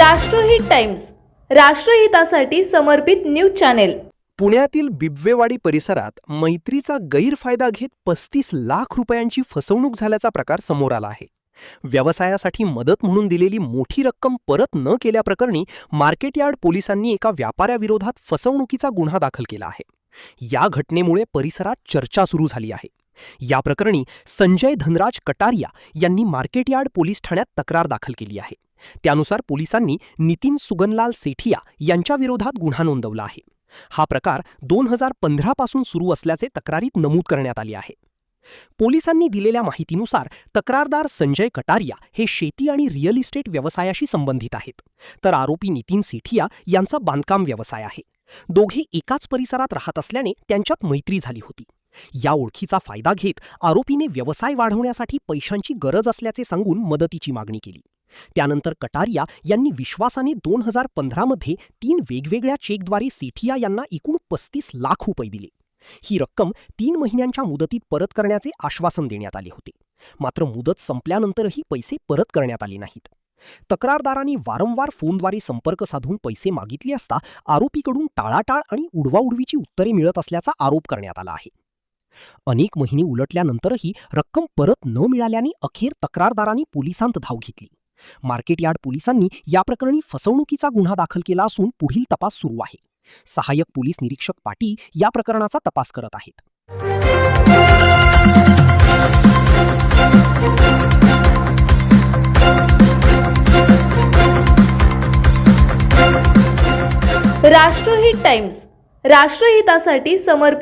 राष्ट्रहित टाइम्स, राष्ट्रहितासाठी समर्पित news channel. पुण्यातील बिबवेवाडी परिसरात मैत्रीचा गैरफायदा घेत 35 लाख रुपयांची फसवणूक झाल्याचा प्रकार समोर आला आहे। व्यवसायासाठी मदत म्हणून दिलेली मोठी रक्कम परत न केल्याप्रकरणी मार्केटयार्ड पोलिसांनी एका व्यापाऱ्याविरोधात फसवणुकीचा गुन्हा दाखल केला आहे। या घटनेमुळे परिसरात चर्चा सुरू झाली आहे। या प्रकरणी संजय धनराज कटारिया यांनी मार्केटयार्ड पोलीस ठाण्यात तक्रार दाखल केली आहे। त्यानुसार पोलिसांनी नितीन सुगनलाल सेठिया यांच्या विरोधात गुन्हा नोंदवला आहे। हा प्रकार 2015 पासून सुरू असल्याचे तक्रारीत नमूद करण्यात आले आहे। पोलिसांनी दिलेल्या माहितीनुसार तक्रारदार संजय कटारिया हे शेती आणि रिअल इस्टेट व्यवसायाशी संबंधित आहेत, तर आरोपी नितीन सेठिया यांचा बांधकाम व्यवसाय आहे। दोघे एकाच परिसरात राहत असल्याने त्यांच्यात मैत्री झाली होती। या ओळखीचा फायदा घेत आरोपीने व्यवसाय वाढवण्यासाठी पैशांची गरज असल्याचे सांगून मदतीची मागणी केली। त्यानंतर कटारिया यांनी विश्वासाने 2015 मध्ये 3 वेगवेगळ्या चेकद्वारे सेठिया यांना एकूण 35 लाख रुपये दिले। ही रक्कम 3 महिन्यांच्या मुदतीत परत करण्याचे आश्वासन देण्यात आले होते, मात्र मुदत संपल्यानंतरही पैसे परत करण्यात आले नाहीत। तक्रारदारांनी वारंवार फोनद्वारे संपर्क साधून पैसे मागितले असता आरोपीकडून टाळाटाळ आणि उडवाउडवीची उत्तरे मिळत असल्याचा आरोप करण्यात आला आहे। अनेक महिने उलटल्यानंतरही रक्कम परत न मिळाल्याने अखेर तक्रारदारांनी पोलिसांत धाव घेतली। मार्केटयार्ड पोलिसांनी या प्रकरणी फसवणुकीचा गुन्हा दाखल केला असून पुढील तपास सुरू आहे। सहाय्यक पोलीस निरीक्षक पाटी या प्रकरणाचा तपास करत आहेत। राष्ट्रहित टाइम्स, राष्ट्रहितासाठी समर्पित